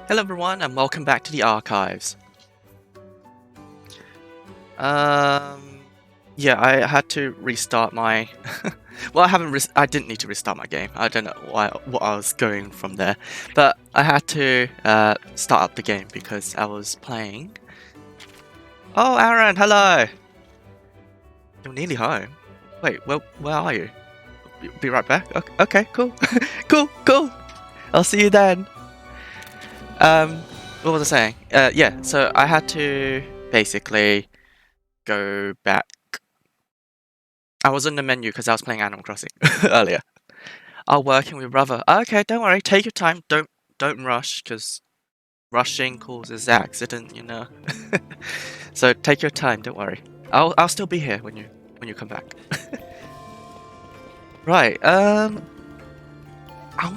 Hello everyone and welcome back to the archives. Yeah, I had to restart my well, I didn't need to restart my game. I don't know what I was going from there. But I had to start up the game because I was playing. Oh, Aaron, hello. You're nearly home. Wait, where are you? Be right back. Okay, cool. Cool. I'll see you then. What was I saying? Yeah, so I had to basically go back. I was in the menu because I was playing Animal Crossing earlier. Oh, working with brother. Okay, don't worry. Take your time. Don't rush because rushing causes accident. You know. So take your time. Don't worry. I'll still be here when you come back. Right. I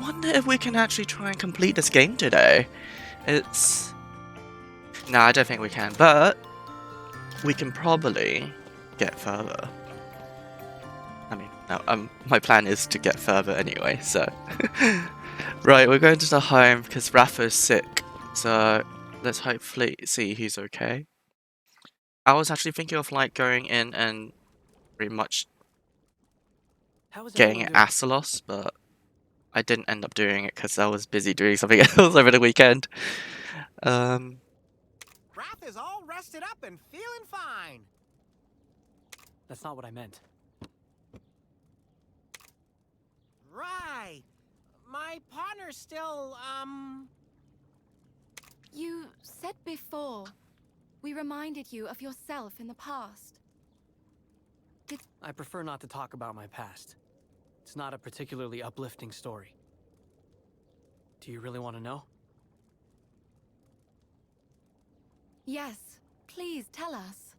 wonder if we can actually try and complete this game today. It's no, I don't think we can, but we can probably get further. I mean, no, my plan is to get further anyway, so. Right, we're going to the home because Rafa's sick, so let's hopefully see he's okay. I was actually thinking of like going in and pretty much getting an Astalos, but I didn't end up doing it because I was busy doing something else over the weekend. Raph is all rested up and feeling fine. That's not what I meant. Right. My partner's still, You said before, we reminded you of yourself in the past. I prefer not to talk about my past. It's not a particularly uplifting story. Do you really want to know? Yes, please tell us.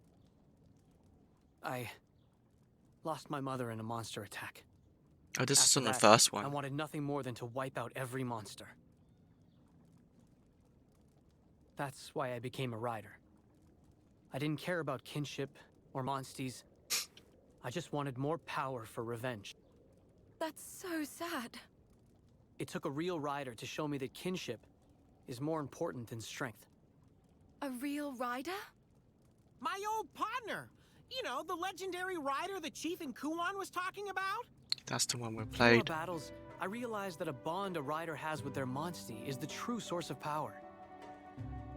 I lost my mother in a monster attack. Oh, this is After on the that, first one. I wanted nothing more than to wipe out every monster. That's why I became a rider. I didn't care about kinship or monsties. I just wanted more power for revenge. That's so sad. It took a real rider to show me that kinship is more important than strength. A real rider? my old partner. You know, the legendary rider the Chief in Kuon was talking about? That's the one we Through our played. battles, I realized that a bond a rider has with their monstie is the true source of power.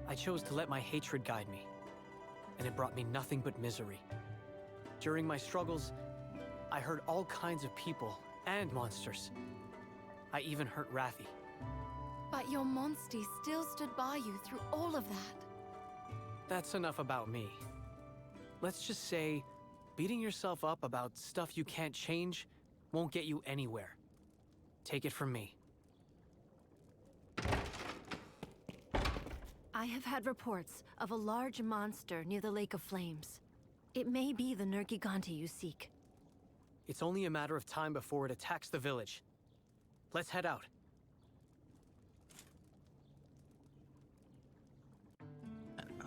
I chose to let my hatred guide me, and it brought me nothing but misery. During my struggles, I hurt all kinds of people and monsters. I even hurt Rathy. But your monstie still stood by you through all of that. That's enough about me. Let's just say, beating yourself up about stuff you can't change won't get you anywhere. Take it from me. I have had reports of a large monster near the Lake of Flames. It may be the Nergigante you seek. It's only a matter of time before it attacks the village. Let's head out.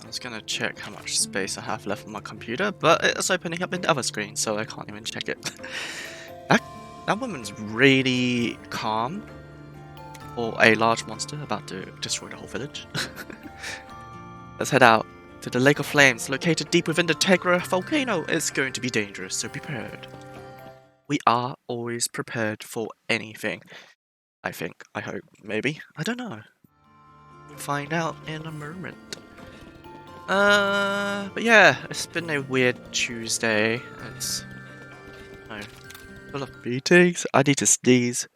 I was gonna check how much space I have left on my computer, but it's opening up in the other screen, so I can't even check it. that woman's really calm for a large monster about to destroy the whole village. Let's head out to the Lake of Flames, located deep within the Tegra volcano. It's going to be dangerous, so be prepared. We are always prepared for anything. I think, I hope, maybe. I don't know. Find out in a moment. But yeah, it's been a weird Tuesday. It's full of meetings. I need to sneeze.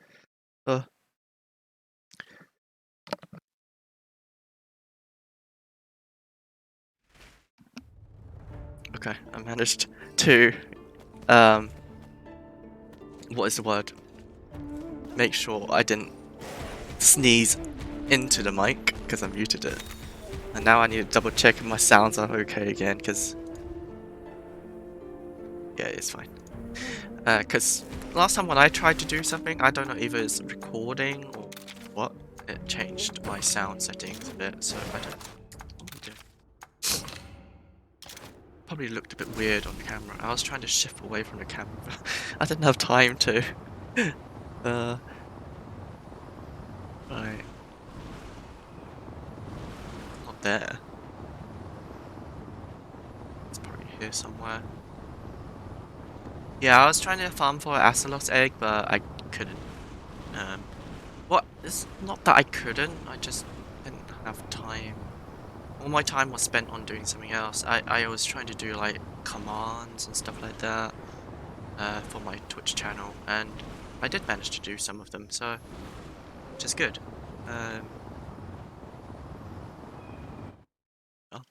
Okay, I managed to what is the word? Make sure I didn't sneeze into the mic because I muted it. And now I need to double check if my sounds are okay again, because yeah, it's fine. Because last time when I tried to do something, I don't know if it's recording or what, it changed my sound settings a bit, so I don't know what to do. Probably looked a bit weird on the camera. I was trying to shift away from the camera, but I didn't have time to. Right. not there. It's probably here somewhere. Yeah, I was trying to farm for an Astalos egg, but I couldn't. Well, it's not that I couldn't, I just didn't have time. All my time was spent on doing something else. I was trying to do like commands and stuff like that for my Twitch channel, and I did manage to do some of them, so which is good. Well.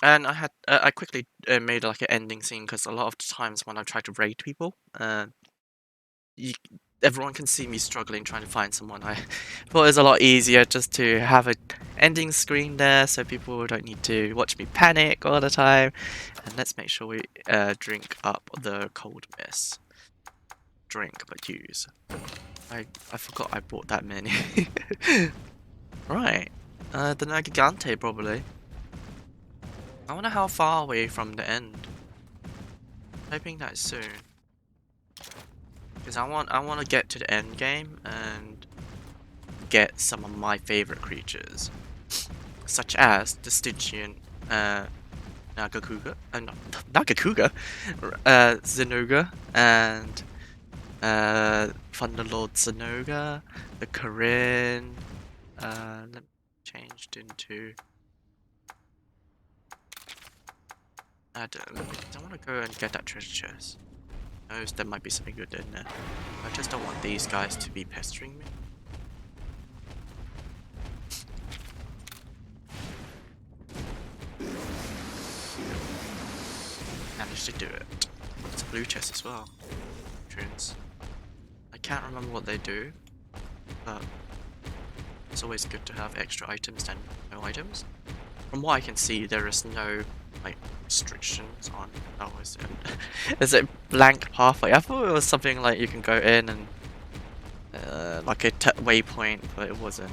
And I quickly made like an ending scene because a lot of the times when I try to raid people, you, everyone can see me struggling trying to find someone. I thought it was a lot easier just to have an ending screen there so people don't need to watch me panic all the time. And let's make sure we drink up the cold mist. Drink, but use. I forgot I bought that many. Right. The Nergigante probably. I wonder how far away from the end. Hoping that soon. Because I want to get to the end game and get some of my favorite creatures, such as the Stygian Nagakuga, no, Nagakuga, Zinogre, and Thunderlord Zinogre, the Corinne. Let me change into. I don't want to go and get that treasure chest. Knows there might be something good in there. I just don't want these guys to be pestering me. Managed to do it. It's a blue chest as well. Tunes. I can't remember what they do, but it's always good to have extra items than no items. From what I can see, there is no like restrictions on. Oh, is it blank pathway? I thought it was something like you can go in and like a waypoint, but it wasn't.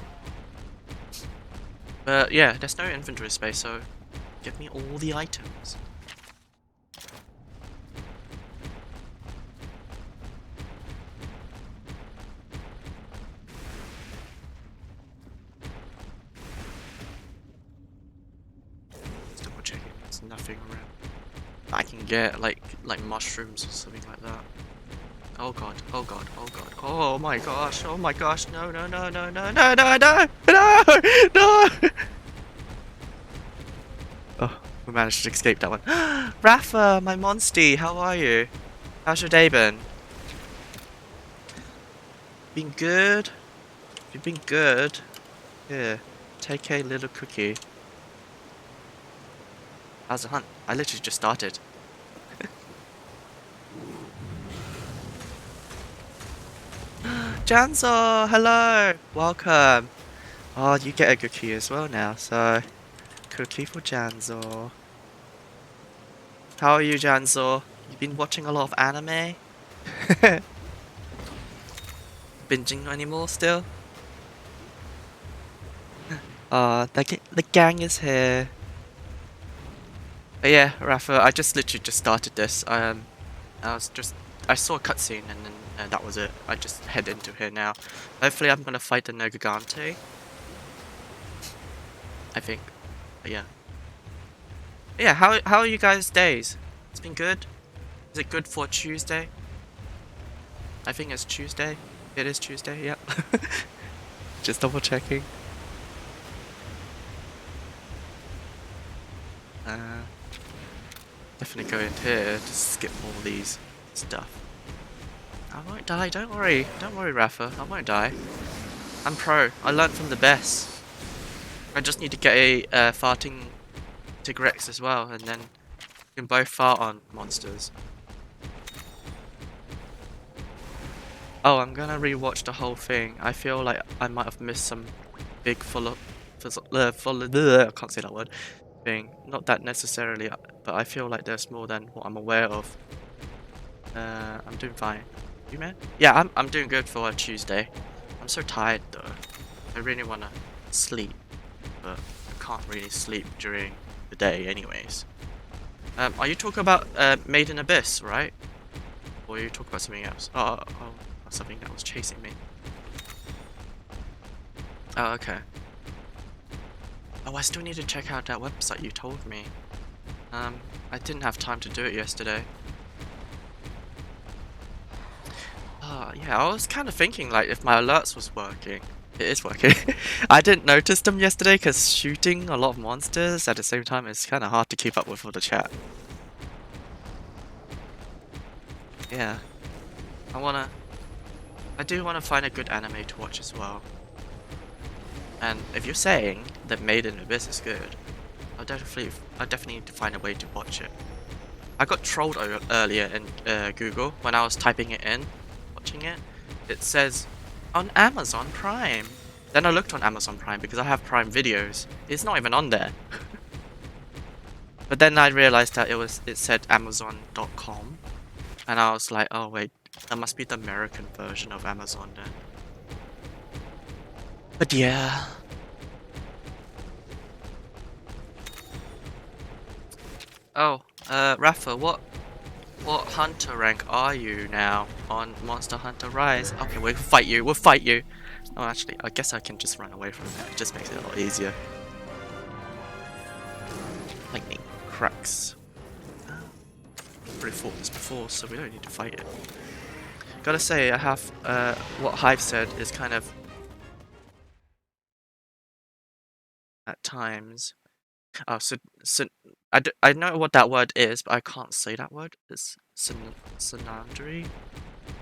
But yeah, there's no inventory space, so give me all the items. Just double checking, there's nothing around. I can get like mushrooms or something like that. Oh god, oh god, oh god, oh my gosh, no, no, no, no, no, no, no, no, no, no! Oh, we managed to escape that one. Rafa, my monstie, how are you? How's your day been? Been good? You've been good? Here, take a little cookie. How's the hunt? I literally just started. Janzo, hello! Welcome! Oh, you get a cookie as well now, so... Cookie for Janzo. How are you, Janzo? You been watching a lot of anime? Binging anymore still? The gang is here. But yeah, Rafa, I just literally just started this. I saw a cutscene and then that was it. I just head into here now. Hopefully I'm gonna fight the Nergigante. I think. But yeah. Yeah, how are you guys' days? It's been good? Is it good for Tuesday? I think it's Tuesday. It is Tuesday, yep. Just double checking. Definitely go in here to skip all these stuff. I won't die, don't worry. Don't worry, Rafa. I won't die. I'm pro. I learned from the best. I just need to get a farting Tigrex as well, and then we can both fart on monsters. Oh, I'm gonna rewatch the whole thing. I feel like I might have missed some big I can't say that word. Thing. Not that necessarily, but I feel like there's more than what I'm aware of. I'm doing fine. You, man? Yeah, I'm doing good for a Tuesday. I'm so tired though. I really wanna sleep, but I can't really sleep during the day anyways. Are you talking about Maiden Abyss, right? Or are you talking about something else? Oh, something that was chasing me. Oh, okay. Oh, I still need to check out that website you told me. I didn't have time to do it yesterday. Yeah, I was kind of thinking like if my alerts was working. It is working. I didn't notice them yesterday because shooting a lot of monsters at the same time is kind of hard to keep up with all the chat. Yeah. I do want to find a good anime to watch as well. And if you're saying that Made in Abyss is good, I definitely need to find a way to watch it. I got trolled earlier in Google when I was typing it in, watching it. It says on Amazon Prime. Then I looked on Amazon Prime because I have Prime Videos. It's not even on there. But then I realized that it said Amazon.com, and I was like, oh wait, that must be the American version of Amazon then. But yeah. Oh, Rafa, what hunter rank are you now on Monster Hunter Rise? Okay, we'll fight you. Oh, actually, I guess I can just run away from it. It just makes it a lot easier. Lightning cracks. I've already fought this before, so we don't need to fight it. Gotta say, I have what Hive said is kind of at times. Oh, so I know what that word is, but I can't say that word. It's synandry.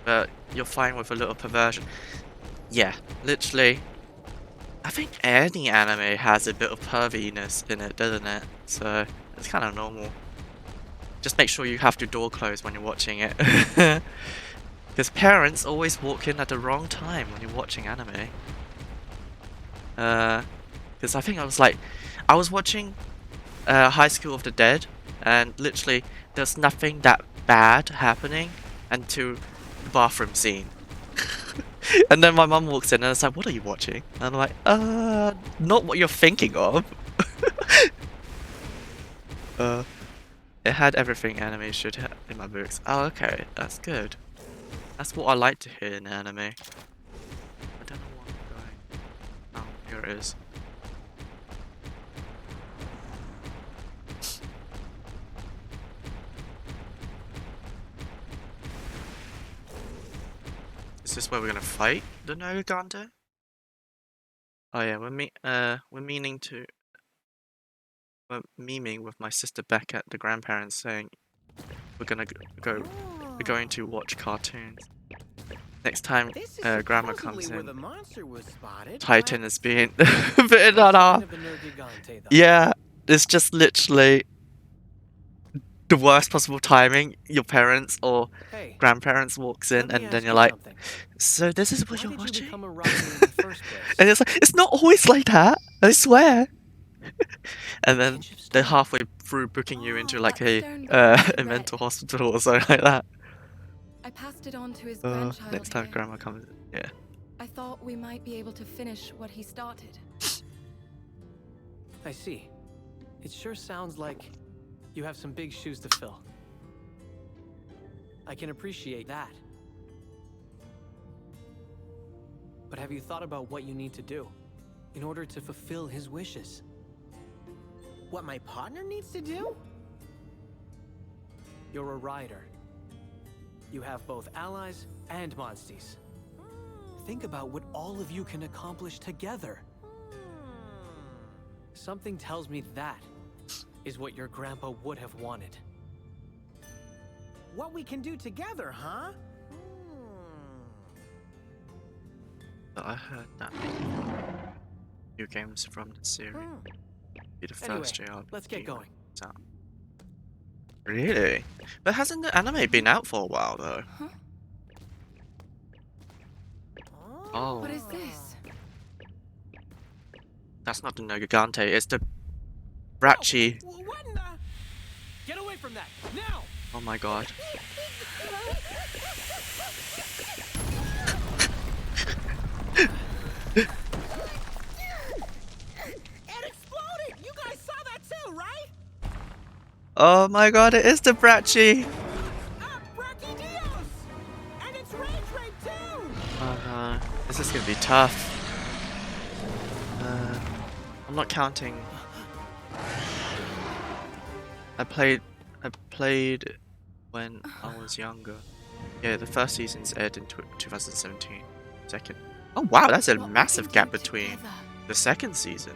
But you're fine with a little perversion. Yeah, literally. I think any anime has a bit of perviness in it, doesn't it? So it's kind of normal. Just make sure you have your door closed when you're watching it. Because parents always walk in at the wrong time when you're watching anime. Because I think I was watching High School of the Dead, and literally there's nothing that bad happening until the bathroom scene. And then my mum walks in and it's like, what are you watching? And I'm like, not what you're thinking of. It had everything anime should have in my books. Oh, okay, that's good. That's what I like to hear in anime. I don't know where I'm going. Oh, here it is. Is this where we're gonna fight the Nergigante? Oh yeah, we're memeing with my sister back at the grandparents, saying we're going to watch cartoons. Next time grandma comes in, Titan is being bitten on off. Yeah, it's just literally the worst possible timing. Your parents or grandparents walks in and then you're like, so this is what you're watching? And it's like, it's not always like that, I swear. And then they're halfway through booking you into like a mental hospital or something like that. I passed it on to his grandchild. Next time here. grandma comes in, yeah. I thought we might be able to finish what he started. I see. It sure sounds like you have some big shoes to fill. I can appreciate that. But have you thought about what you need to do in order to fulfill his wishes? What my partner needs to do? You're a rider. You have both allies and monsties. Think about what all of you can accomplish together. Something tells me that is what your grandpa would have wanted. What we can do together, huh? I heard that new games from the series. Be the first Anyway, JRPG let's get going. out. Really? But hasn't the anime been out for a while though? Huh? Oh, What is this? that's not the Nergigante, it's the Brachy. What in the... Get away from that, now! Oh my god. It exploded! You guys saw that too, right? Oh my god, it is the Brachy! Brachydios! And it's Rage Raid too! Oh no, this is gonna be tough. I'm not counting. I played when I was younger. Yeah, the first season's aired in 2017. Second. Oh wow, that's a What we massive can gap do between together. the second season.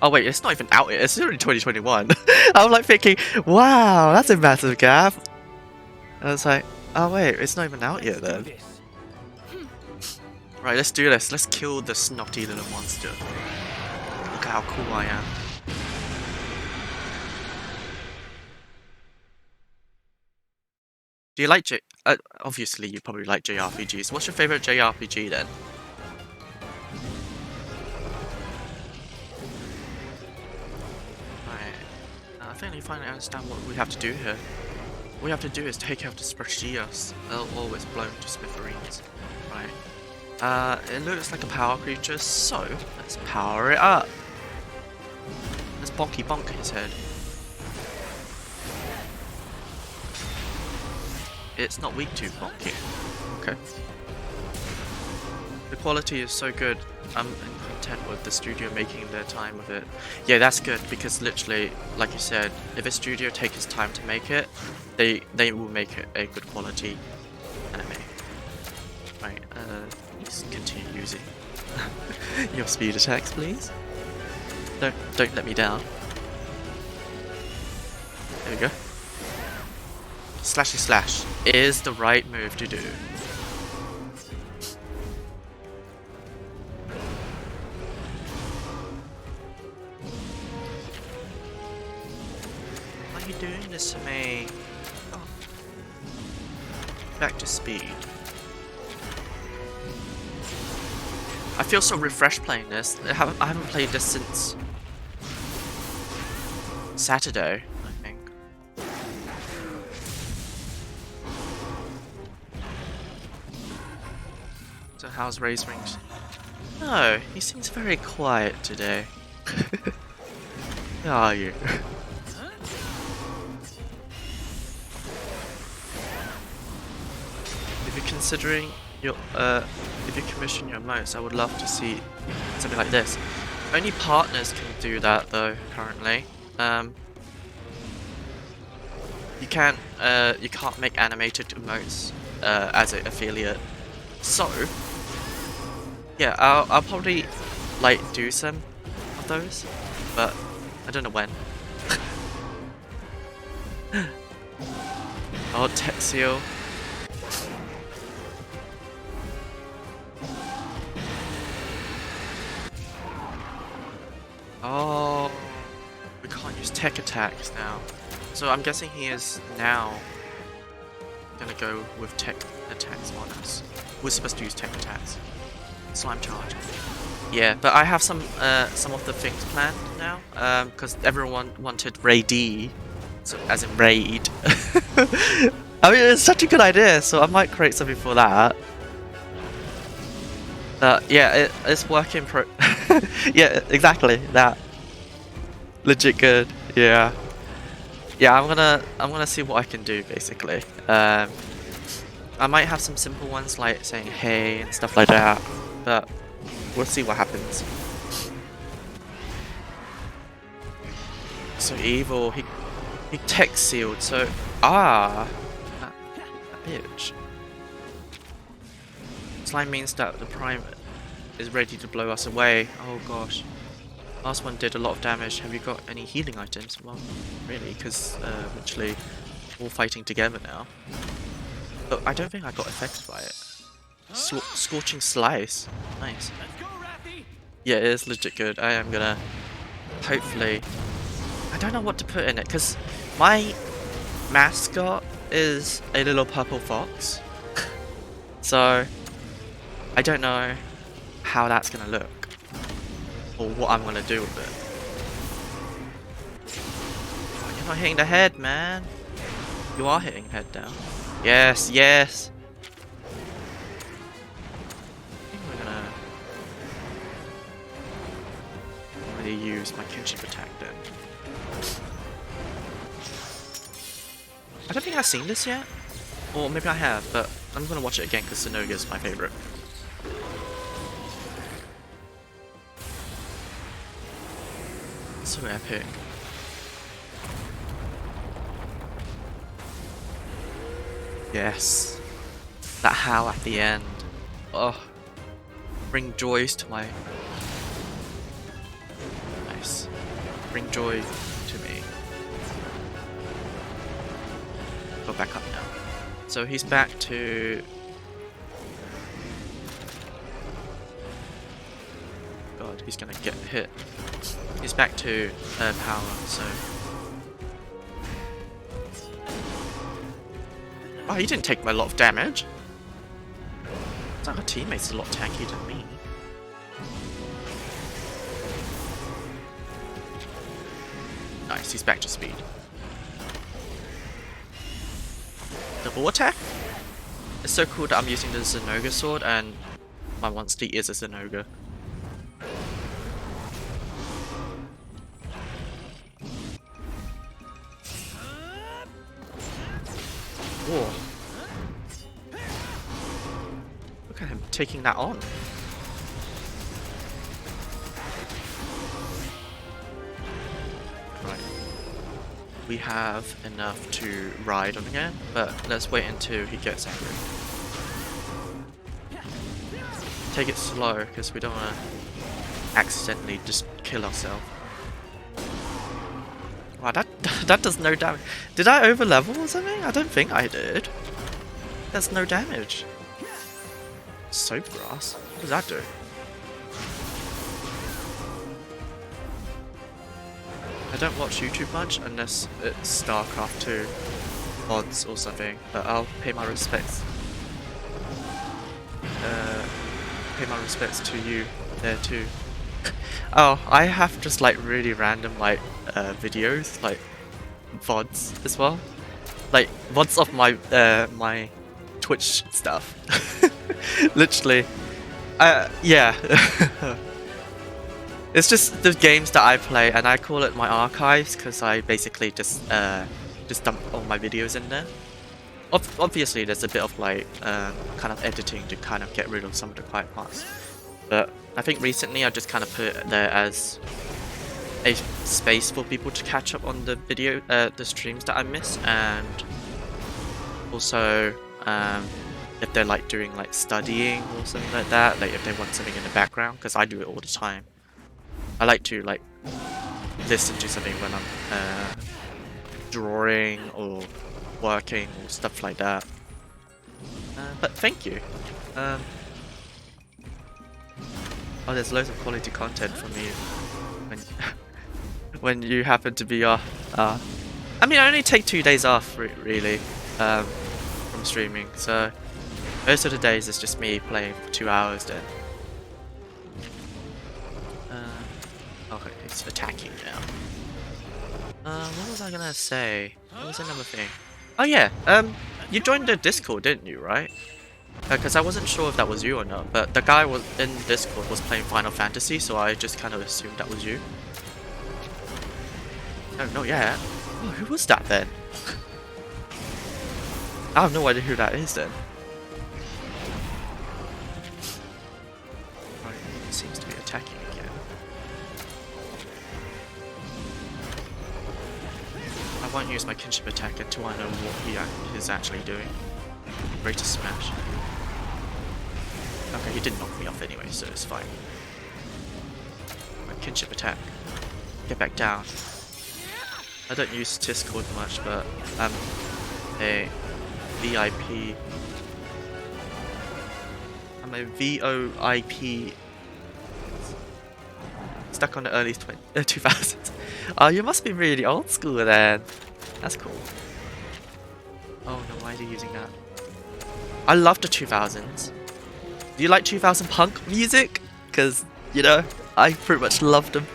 Oh wait, it's not even out yet. It's already 2021. I'm like thinking, wow, that's a massive gap. And I was like, oh wait, it's not even out yet Let's do then. this. Right, let's do this. Let's kill the snotty little monster. Look at how cool I am. Do you like obviously you probably like JRPGs. What's your favorite JRPG then? Right. I think you finally understand what we have to do here. What we have to do is take out the Sprachillas. They'll always blown to smithereens. Right. It looks like a power creature, so let's power it up. Let's bonky bonk his head. It's not weak to bonky. Okay. The quality is so good. I'm content with the studio making their time with it. Yeah, that's good because literally, like you said, if a studio takes its time to make it, they will make it a good quality anime. Right. Please continue using your speed attacks, please. Don't let me down. There we go. Slashy slash is the right move to do. Why are you doing this to me? Oh. Back to speed. I feel so refreshed playing this. I haven't played this since Saturday, I think. So how's Ray's Rings? No, he seems very quiet today. Where are you? If you're considering your if you commission your motes, I would love to see something like this. Only partners can do that though currently. You can't make animated emotes as an affiliate. So yeah, I'll probably like do some of those, but I don't know when. Oh, Texio. Oh, we can't use tech attacks now. So I'm guessing he is now gonna go with tech attacks on us. We're supposed to use tech attacks. Slime charge. Yeah, but I have some of the things planned now. Because everyone wanted Ray D, so as in raid. I mean, it's such a good idea, so I might create something for that. Yeah, it's working pro. Yeah, exactly that. Legit good. Yeah. Yeah, I'm gonna see what I can do basically. I might have some simple ones like saying hey and stuff like that, but we'll see what happens. So evil. He tech sealed. So that bitch. Slime means that the prime is ready to blow us away. Oh gosh. Last one did a lot of damage. Have you got any healing items? Well, really, because literally all fighting together now. But I don't think I got affected by it. Scorching Slice. Nice. Yeah, it is legit good. I am gonna hopefully. I don't know what to put in it because my mascot is a little purple fox. So I don't know how that's gonna look or what I'm gonna do with it. Oh, you're not hitting the head, man. You are hitting head down. Yes, yes. I think we're gonna really use my kinship attack then. I don't think I've seen this yet. Or maybe I have, but I'm gonna watch it again because Sonoga is my favorite. So epic. Yes. That howl at the end. Oh. Bring joys to my... Nice. Bring joy to me. Go back up now. So he's back to... God, he's gonna get hit. He's back to power, so... Oh, he didn't take a lot of damage. It's like our teammate's a lot tankier than me. Nice, he's back to speed. Double attack? It's so cool that I'm using the Zenogre sword and my monster is a Zenogre. Whoa. Look at him taking that on. Right. We have enough to ride on again, but let's wait until he gets angry. Take it slow, because we don't want to accidentally just kill ourselves. Wow, that does no damage. Did I over level or something? I don't think I did. That's no damage. Soap grass? What does that do? I don't watch YouTube much unless it's StarCraft 2 odds or something, but I'll pay my respects. Pay my respects to you there too. Oh, I have just like really random like videos, like VODs as well. Like VODs of my my Twitch stuff. Literally. Yeah. It's just the games that I play and I call it my archives because I basically just dump all my videos in there. Obviously there's a bit of like kind of editing to kind of get rid of some of the quiet parts. But I think recently I just kind of put it there as a space for people to catch up on the video, the streams that I miss, and also if they're like doing like studying or something like that, like if they want something in the background, because I do it all the time. I like to like listen to something when I'm drawing or working or stuff like that. But thank you. Oh, there's loads of quality content from me when when you happen to be off. I mean, I only take 2 days off really from streaming, so most of the days it's just me playing for 2 hours then. Okay, it's attacking now. What was I gonna say? What was another thing? Oh yeah, you joined the Discord, didn't you, right? Because I wasn't sure if that was you or not, but the guy was in Discord was playing Final Fantasy, so I just kind of assumed that was you. No, not yet. Oh, who was that then? I have no idea who that is then. Right, he seems to be attacking again. I won't use my kinship attack until I know what he is actually doing. Greatest smash. Okay, he didn't knock me off anyway, so it's fine. My kinship attack. Get back down. I don't use Discord much, but I'm a VIP. I'm a VOIP. Stuck on the early 2000s. Oh, you must be really old school then. That's cool. Oh no, why are you using that? I love the 2000s. Do you like 2000 punk music? Because, you know, I pretty much loved them.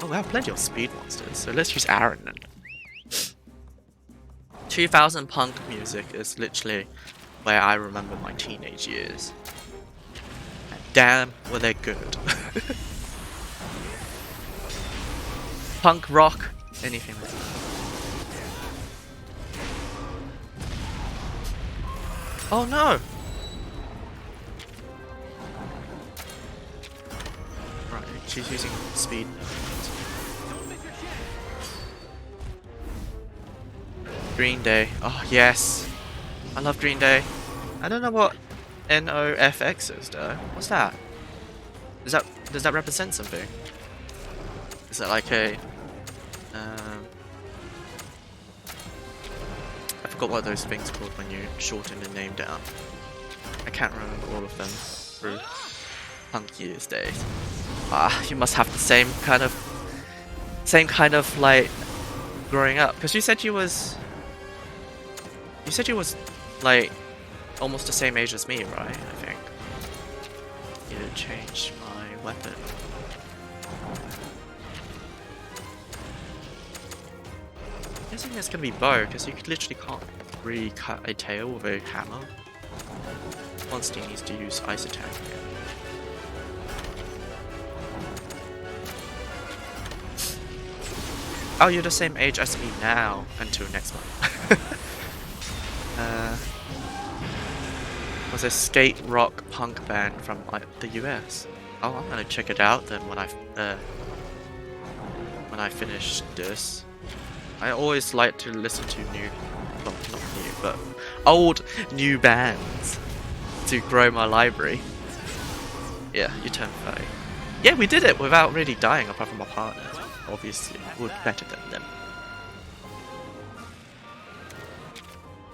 Oh, we have plenty of speed monsters, so let's use Aaron then. 2000 punk music is literally where I remember my teenage years. And damn, were they good. Punk rock, anything like that. Oh no! She's using speed. Green Day. Oh yes, I love Green Day. I don't know what NOFX is though. What's that? Does that represent something? Is that like a I forgot what those things called when you shorten the name down. I can't remember all of them through punk years days. Ah, you must have the same kind of like growing up, because you said you was like almost the same age as me, right? I think. Need to change my weapon. I'm guessing it's gonna be bow, because you literally can't really cut a tail with a hammer. Monster needs to use ice attack. Oh, you're the same age as me now until next month. Was a skate rock punk band from the US. Oh, I'm gonna check it out then when I finish this. I always like to listen to well, not new, but old new bands to grow my library. Yeah, you turn 30. Yeah, we did it without really dying, apart from my partner. Obviously, we're better than them.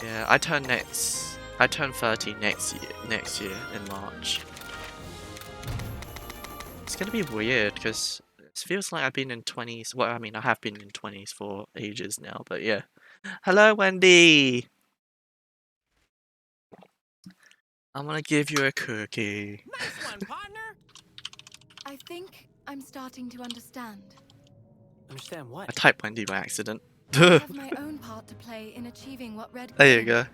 Yeah, I turn 30 next year in March. It's gonna be weird because it feels like I've been in 20s. Well, I mean, I have been in 20s for ages now, but yeah. Hello, Wendy. I'm gonna give you a cookie. Nice one, partner. I think I'm starting to understand. Understand what? I typed Wendy by accident. I have my own part to play in achieving what Red. There you go.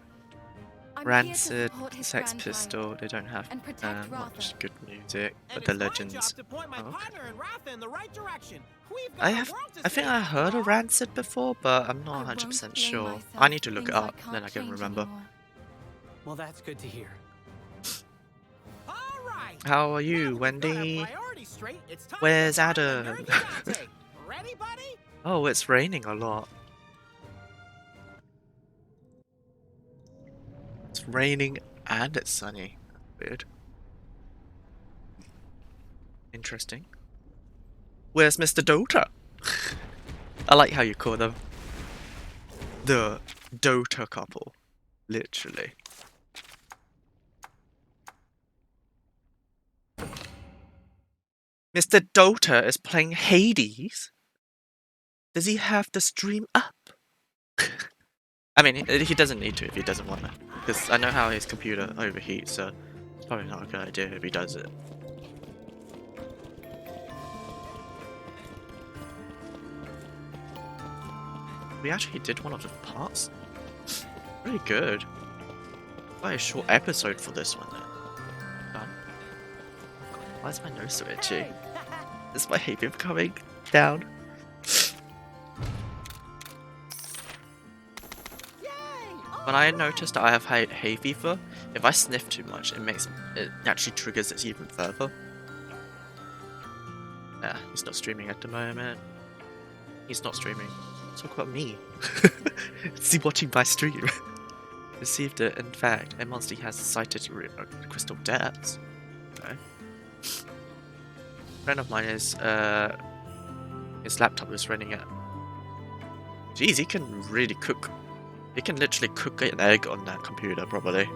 I'm here to Rancid, support his Sex grand Pistol, plan they don't have and protect much Ratha. good music, And but the it's my legends. job to point my Oh, okay. partner and Ratha in the right direction. We've got I the have, world to I think save, I heard after of all. Rancid before, but I'm I not won't 100% blame sure. myself I need to for look it things I up, can't then I can change remember. anymore. Well, that's good to hear. All right. How are Now you, that we've got our Wendy? priorities straight, it's time Where's to find the Adam? Nerdy Dante. Ready, buddy? Oh, it's raining a lot. It's raining and it's sunny. Weird. Interesting. Where's Mr. Dota? I like how you call them the Dota couple. Literally. Mr. Dota is playing Hades? Does he have the stream up? I mean, he doesn't need to if he doesn't want to. Because I know how his computer overheats, so it's probably not a good idea if he does it. We actually did one of the parts. Really good. Quite a short episode for this one then. Done. Why is my nose so itchy? Hey. Is my hay fever coming down? Yay! When I noticed that I have hay fever, if I sniff too much, it actually triggers it even further. Yeah, he's not streaming at the moment. He's not streaming. Talk about me. Is he watching my stream? Received it. In fact, a monster has cited crystal depths. Okay. A friend of mine is his laptop is running at. Jeez, he can really cook. He can literally cook an egg on that computer, probably.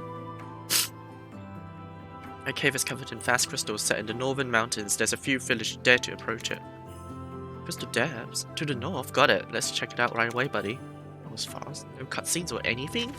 A cave is covered in vast crystals set in the northern mountains. There's a few villagers dare to approach it. Crystal depths? To the north? Got it. Let's check it out right away, buddy. That was fast. No cutscenes or anything?